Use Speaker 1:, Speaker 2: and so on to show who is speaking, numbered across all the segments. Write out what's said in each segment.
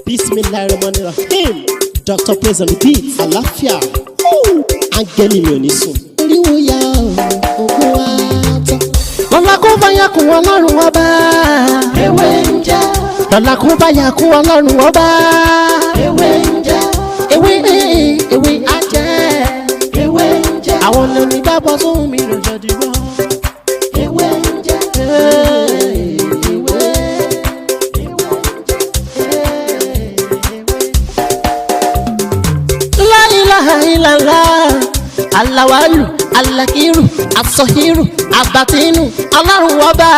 Speaker 1: Bismillahirrahmanirrahim. Dr. Praise and Repeat. Àlàáfíà. Áńgẹ́lì mi ò ní sùn. Oríwo ya ògùn wa tán. Lọ́la kó bá yà kún Ọlọ́run ọba. Ewé ń jẹ́. Lọ́la kó bá yà kún Ọlọ́run ọba. Ewé ń jẹ́. Ewé á jẹ́. Ewé ń jẹ́. Àwọn lóní dábọ̀ sóhun mi lọ́jọ́ dìbò. Ewé ń jẹ́. Ilala alawalu alakiru asọhiru abatinu Ọlọ́run ọba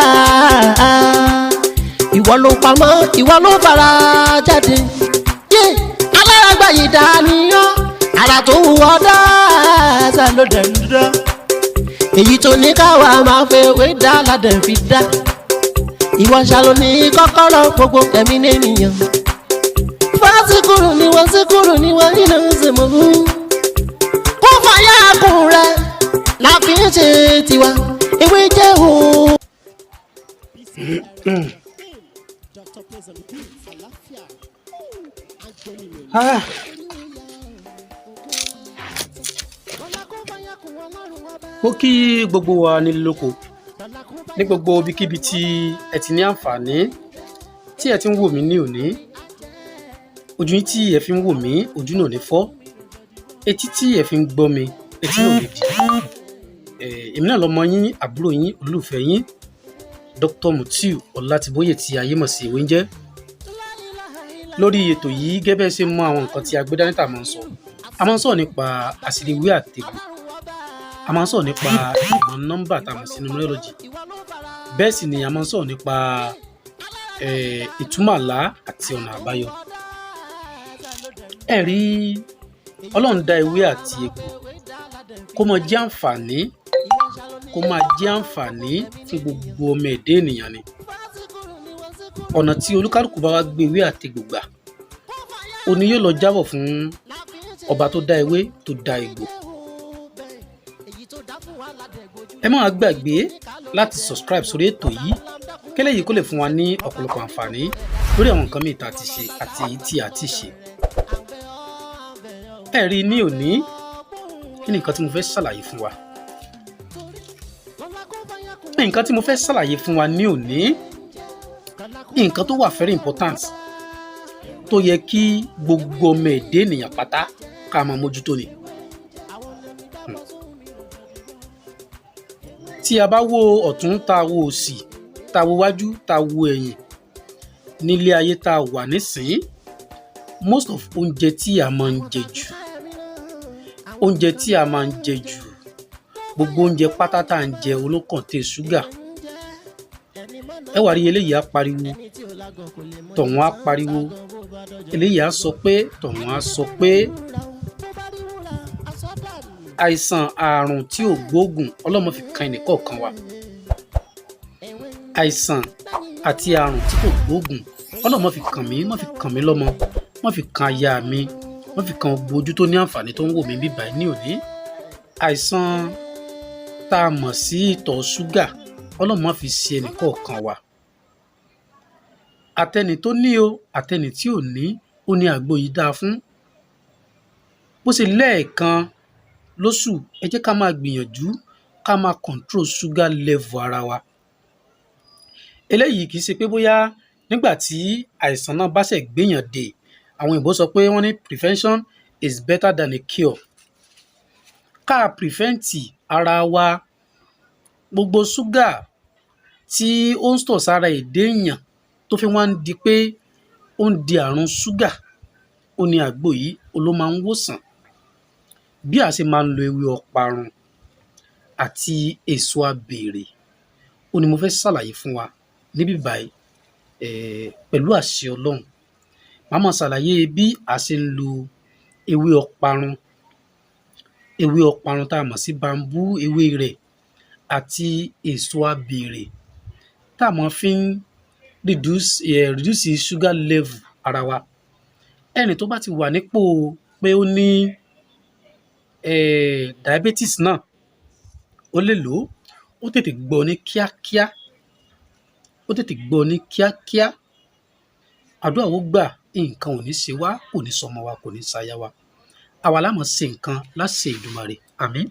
Speaker 1: ìwọ ló pamọ́ ìwọ ló fara jáde yé aláràgbà yìí dàníyàn ara tó wù ọ́ dáadáa ló dẹ̀ ń dá èyí tó ní káwa máa fẹ́ wé dá ládẹ̀ fi dá ìwọ ṣàlò ní kọ́kọ́rọ́ gbogbo ẹ̀mí nìyẹn fásikúrú ni wọ́n síkúrú ni wọ́n nínú ìsìnkú. Kún rẹ̀ la fi ń ṣe tiwa ewé jẹ́ o.
Speaker 2: Mo kí gbogbo wa nílé lóko ní gbogbo ibikíbi tí ẹ ti ní àǹfààní tí ẹ ti ń wò mí ní òní ojú yín tí ẹ fi ń wò mí ojú náà ní fọ́ etí tí ẹ fi ń gbọ́ mi etí náà lè di èmi náà lọmọ yín àbúrò yín olólùfẹ́ yín Dr. Mutiu Ọlátìbóyè tí ayé mọ̀ sí ewé ń jẹ́ lórí ètò yìí gẹ́gẹ́ ṣe mọ àwọn nǹkan tí a gbé dání tá a máa ń sọ a máa ń sọ̀rọ̀ nípa àṣírí ìwé àtẹ̀gùn a máa ń sọ̀rọ̀ nípa ìmọ̀ nọ́mbà tá a mọ̀ sí numerology bẹ́ẹ̀ sì ni a máa ń sọ̀rọ̀ nípa ìtumọ̀ àlá àti ọ̀nà àbáyọ ẹ rí Ọlọ́run dá ewé àti egbò kó máa jẹ́ àǹfààní kó máa jẹ́ àǹfààní fún gbogbo ọmọ ẹ̀dá ènìyàn ni ọ̀nà tí olúkálùkù bá wá gbé ewé àti egbò gbà òní yóò lọ jábọ̀ fún ọba tó dá ewé tó dá egbò ẹ má wá gbàgbé láti subscribe sórí ètò yìí kẹ́lẹ́ yìí kó lè fún wa ní ọ̀pọ̀lọpọ̀ àǹfààní lórí àwọn nǹkan mìíràn tá a ti ṣe àti èyí tí a ti ṣe ẹ rí ní òní kí ni nǹkan tí mo fẹ́ ṣàlàyé fún wa nǹkan tí mo fẹ́ ṣàlàyé fún wa ní òní nǹkan tó wà very important tó yẹ kí gbogbo ọmọ ẹ̀dá ènìyàn pátá ká máa mójútó ni tí a bá wo ọ̀tún tá a wo òsì tá a wo wájú tá a wo ẹ̀yìn nílé ayé tá a wà nísìnyí most of oúnjẹ tí a máa ń jẹ jù oúnjẹ tí a máa ń jẹ jù gbogbo oúnjẹ pátá tá à ń jẹ olókàntè ṣúgà ẹ wá rí eléyìí á pariwo tọ̀hún á pariwo eléyìí á sọ pé tọ̀hún á sọ pé àìsàn àrùn tí ò gbóògùn ọlọ́mọ fi kan ẹnìkọ̀ọ̀kan wa àìsàn àti àrùn tí kò gbóògùn ọlọ́mọ fi kàn mí má fi kàn mí lọ́mọ má fi kan aya mi má fi kan ojú tó ní àǹfààní tó ń wò mí bíbá ní òní àìsàn tá a mọ̀ sí ìtọ̀ ṣúgà ọlọ́mọ fi ṣe ẹnìkọ̀ọ̀kan wa àtẹni tó ní o àtẹni tí ò ní ó ní àgbo yìí dáa fún bó ṣe lẹ́ẹ̀kan lóṣù ẹ jẹ́ ká máa gbìyànjú ká máa control sugar level ara wa eléyìí kì í ṣe pé bóyá nígbà tí àìsàn náà bá ṣẹ̀ gbéyàn dé àwọn òyìnbó sọ pé wọ́n ní prevention is better than a cure ká prevent ara wa gbogbo ṣúgà tí ó ń stọ̀ sára èdè èèyàn tó fi wá ń di pé ó ń di àrùn ṣúgà ó ní àgbo yìí ló máa ń wòsàn bí a ṣe máa ń lo ewé ọparun àti èso abèrè ó ní mo fẹ́ ṣàlàyé fún wa níbí báyìí pẹ̀lú àṣẹ Ọlọ́run màá máa ṣàlàyé bí a ṣe ń lo ewé ọparun tá a mọ̀ sí bambú ewé rẹ̀ àti èso abèrè tá a máa fi ń reduce sugar level ara wa ẹni tó bá ti wà nípò pé ó ní diabetes náà ó lè lò ó tètè gbọ́ ní kíákíá àdúrà ó gbà nǹkan ò ní ṣe wá, kò ní sọmọ wa, kò ní ṣaya wa. Àwa la máa ṣe nǹkan láṣẹ Èdùmàrè. Àmín.